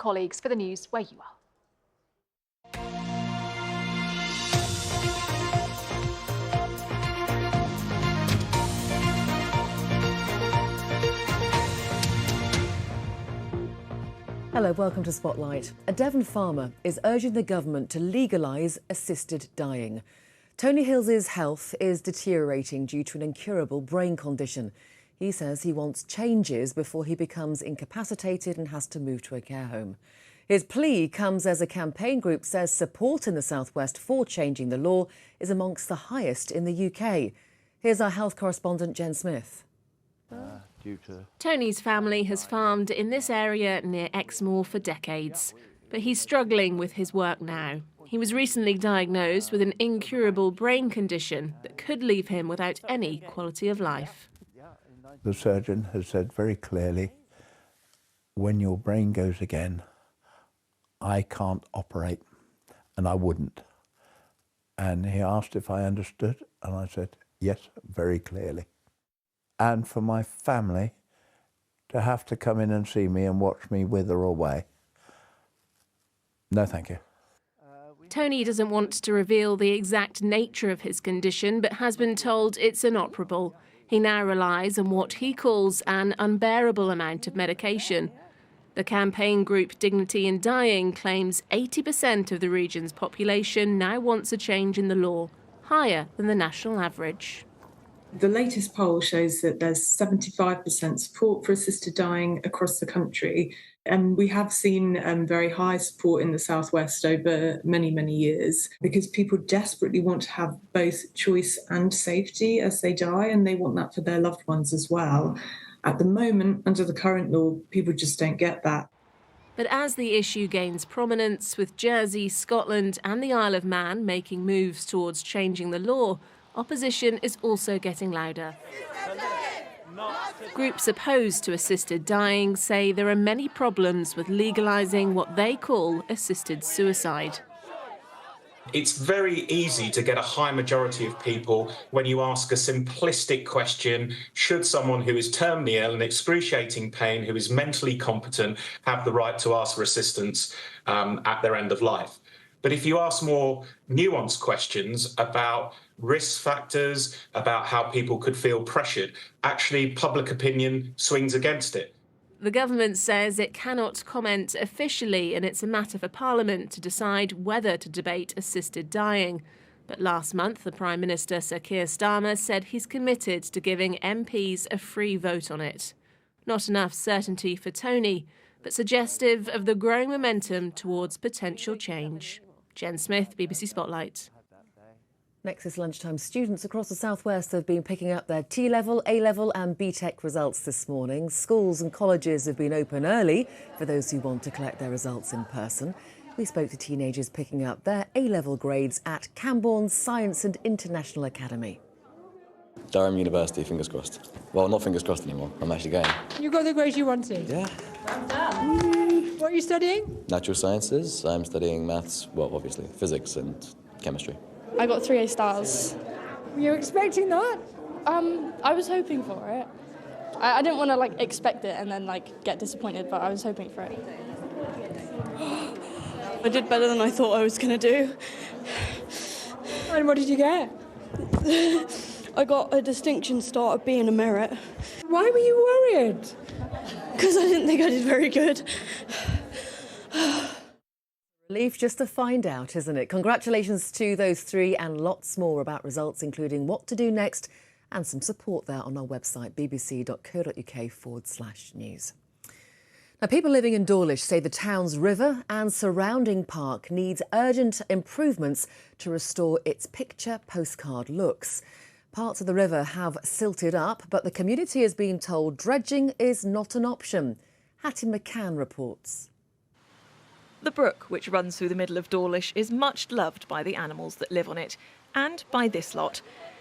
colleagues for the news where you are. Hello, welcome to Spotlight. A Devon farmer is urging the government to legalise assisted dying. Tony Hills's health is deteriorating due to an incurable brain condition. He says he wants changes before he becomes incapacitated and has to move to a care home. His plea comes as a campaign group says support in the South West for changing the law is amongst the highest in the UK. Here's our health correspondent, Jen Smith. Tony's family has farmed in this area near Exmoor for decades, but he's struggling with his work now. He was recently diagnosed with an incurable brain condition that could leave him without any quality of life. The surgeon has said very clearly, when your brain goes again, I can't operate, and I wouldn't. And he asked if I understood, and I said, yes, very clearly. And for my family to have to come in and see me and watch me wither away, no thank you. Tony doesn't want to reveal the exact nature of his condition, but has been told it's inoperable. He now relies on what he calls an unbearable amount of medication. The campaign group Dignity in Dying claims 80% of the region's population now wants a change in the law, higher than the national average. The latest poll shows that there's 75% support for assisted dying across the country. And we have seen very high support in the South West over many, many years because people desperately want to have both choice and safety as they die, and they want that for their loved ones as well. At the moment, under the current law, people just don't get that. But as the issue gains prominence, with Jersey, Scotland and the Isle of Man making moves towards changing the law, opposition is also getting louder. Groups opposed to assisted dying say there are many problems with legalising what they call assisted suicide. It's very easy to get a high majority of people when you ask a simplistic question: should someone who is terminally ill and excruciating pain, who is mentally competent, have the right to ask for assistance at their end of life? But if you ask more nuanced questions about risk factors, about how people could feel pressured, actually public opinion swings against it. The government says it cannot comment officially, and it's a matter for Parliament to decide whether to debate assisted dying. But last month, the Prime Minister, Sir Keir Starmer, said he's committed to giving MPs a free vote on it. Not enough certainty for Tony, but suggestive of the growing momentum towards potential change. Jen Smith, BBC Spotlight. Next is lunchtime. Students across the South West have been picking up their T-level, A-level and BTEC results this morning. Schools and colleges have been open early for those who want to collect their results in person. We spoke to teenagers picking up their A-level grades at Camborne's Science and International Academy. Durham University, fingers crossed. Well, not fingers crossed anymore. I'm actually going. You got the grades you wanted? Yeah. Well done. What are you studying? Natural sciences. I'm studying maths, well, obviously, physics and chemistry. I got 3 A stars. Were you expecting that? I was hoping for it. I didn't want to expect it and then get disappointed, but I was hoping for it. I did better than I thought I was going to do. And what did you get? I got a distinction star, a B and a merit. Why were you worried? Because I didn't think I did very good. Relief just to find out, isn't it? Congratulations to those three, and lots more about results, including what to do next and some support there on our website, bbc.co.uk/news. Now, people living in Dawlish say the town's river and surrounding park needs urgent improvements to restore its picture postcard looks. Parts of the river have silted up, but the community has been told dredging is not an option. Hattie McCann reports. The brook, which runs through the middle of Dawlish, is much loved by the animals that live on it, and by this lot,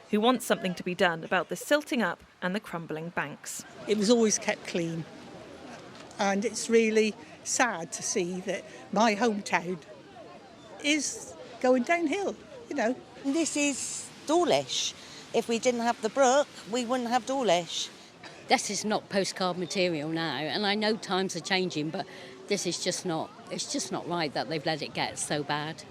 who want something to be done about the silting up and the crumbling banks. It was always kept clean, and it's really sad to see that my hometown is going downhill, you know. This is Dawlish. If we didn't have the brook, we wouldn't have Dawlish. This is not postcard material now, and I know times are changing, but this is just not, it's just not right that they've let it get so bad.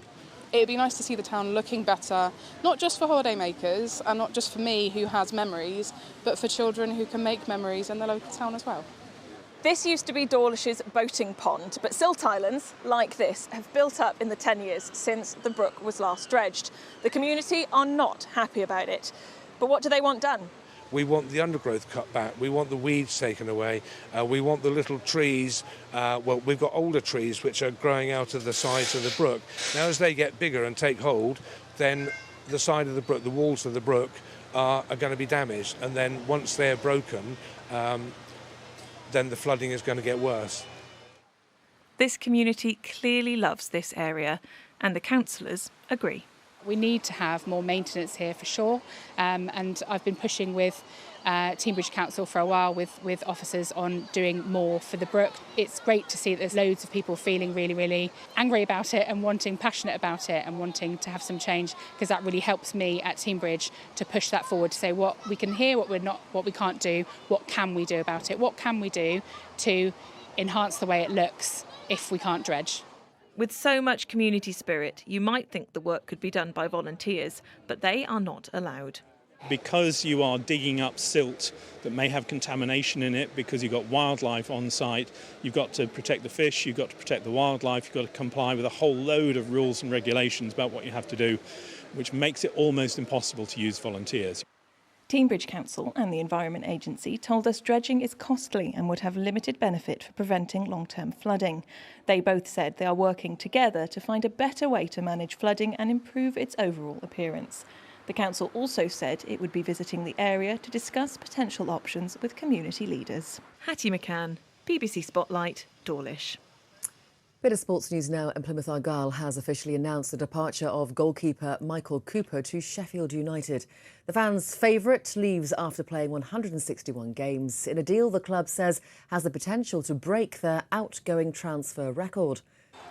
It'd be nice to see the town looking better, not just for holidaymakers and not just for me who has memories, but for children who can make memories in the local town as well. This used to be Dawlish's boating pond, but silt islands like this have built up in the 10 years since the brook was last dredged. The community are not happy about it. But what do they want done? We want the undergrowth cut back, we want the weeds taken away, we want the little trees, well, we've got older trees which are growing out of the sides of the brook. Now as they get bigger and take hold, then the side of the brook, the walls of the brook are going to be damaged, and then once they're broken, then the flooding is going to get worse. This community clearly loves this area, and the councillors agree. We need to have more maintenance here for sure, and I've been pushing with Teambridge Council for a while with officers on doing more for the brook. It's great to see that there's loads of people feeling really, really angry about it and passionate about it and wanting to have some change, because that really helps me at Teambridge to push that forward, to say what we can hear, what we can't do, what can we do about it, what can we do to enhance the way it looks if we can't dredge. With so much community spirit, you might think the work could be done by volunteers, but they are not allowed. Because you are digging up silt that may have contamination in it, because you've got wildlife on site, you've got to protect the fish, you've got to protect the wildlife, you've got to comply with a whole load of rules and regulations about what you have to do, which makes it almost impossible to use volunteers. Teambridge Council and the Environment Agency told us dredging is costly and would have limited benefit for preventing long-term flooding. They both said they are working together to find a better way to manage flooding and improve its overall appearance. The council also said it would be visiting the area to discuss potential options with community leaders. Hattie McCann, BBC Spotlight, Dawlish. Bit of sports news now, and Plymouth Argyle has officially announced the departure of goalkeeper Michael Cooper to Sheffield United. The fans' favourite leaves after playing 161 games in a deal the club says has the potential to break their outgoing transfer record.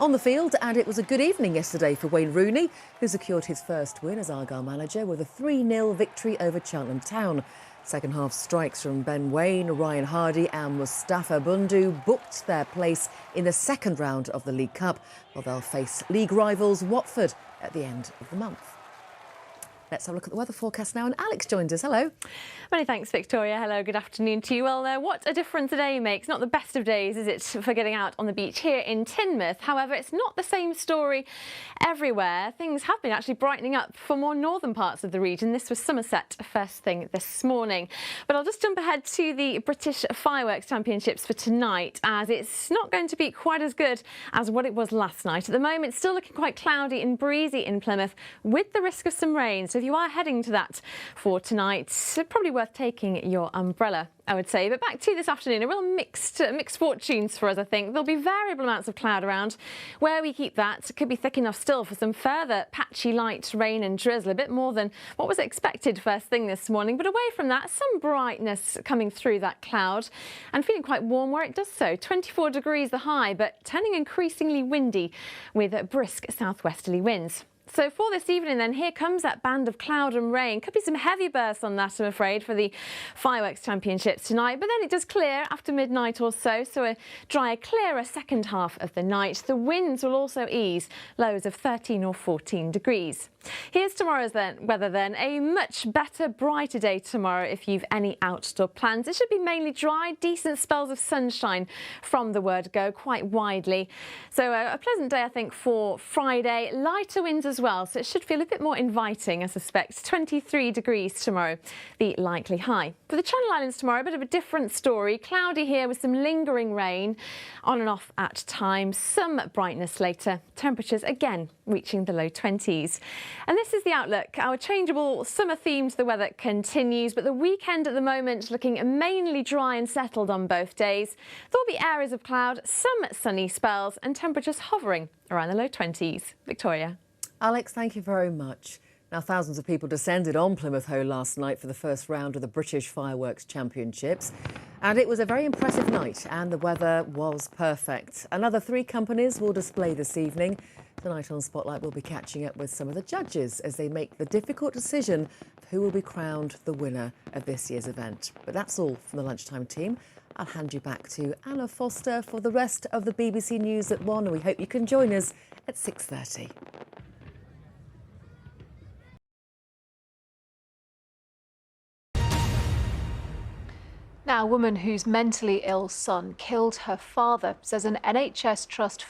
On the field, and it was a good evening yesterday for Wayne Rooney, who secured his first win as Argyle manager with a 3-0 victory over Cheltenham Town. Second half strikes from Ben Waine, Ryan Hardy and Mustafa Bundu booked their place in the second round of the League Cup, while they'll face league rivals Watford at the end of the month. Let's have a look at the weather forecast now, and Alex joins us. Hello. Many thanks, Victoria. Hello, good afternoon to you. Well, what a difference a day makes. Not the best of days, is it, for getting out on the beach here in Teignmouth. However, it's not the same story everywhere. Things have been actually brightening up for more northern parts of the region. This was Somerset first thing this morning. But I'll just jump ahead to the British Fireworks Championships for tonight, as it's not going to be quite as good as what it was last night. At the moment, it's still looking quite cloudy and breezy in Plymouth, with the risk of some rain. So if you are heading to that for tonight, probably worth taking your umbrella, I would say. But back to this afternoon, a real mixed fortunes for us, I think. There'll be variable amounts of cloud around. Where we keep that, it could be thick enough still for some further patchy light rain and drizzle, a bit more than what was expected first thing this morning. But away from that, some brightness coming through that cloud and feeling quite warm where it does so. 24 degrees the high, but turning increasingly windy with brisk southwesterly winds. So for this evening then, here comes that band of cloud and rain. Could be some heavy bursts on that, I'm afraid, for the Fireworks Championships tonight. But then it does clear after midnight or so, so a drier, clearer second half of the night. The winds will also ease, lows of 13 or 14 degrees. Here's tomorrow's weather then. A much better, brighter day tomorrow if you've any outdoor plans. It should be mainly dry, decent spells of sunshine from the word go, quite widely. So a pleasant day, I think, for Friday. Lighter winds as well, so it should feel a bit more inviting, I suspect. 23 degrees tomorrow, the likely high. For the Channel Islands tomorrow, a bit of a different story. Cloudy here with some lingering rain on and off at times. Some brightness later. Temperatures again reaching the low 20s. And this is the outlook. Our changeable summer theme to the weather continues, but the weekend at the moment looking mainly dry and settled on both days. There'll be areas of cloud, some sunny spells and temperatures hovering around the low 20s. Victoria. Alex, thank you very much. Now, thousands of people descended on Plymouth Hoe last night for the first round of the British Fireworks Championships. And it was a very impressive night and the weather was perfect. Another 3 companies will display this evening. Tonight on Spotlight, we'll be catching up with some of the judges as they make the difficult decision of who will be crowned the winner of this year's event. But that's all from the Lunchtime team. I'll hand you back to Anna Foster for the rest of the BBC News at 1, and we hope you can join us at 6:30. Now, a woman whose mentally ill son killed her father says an NHS trust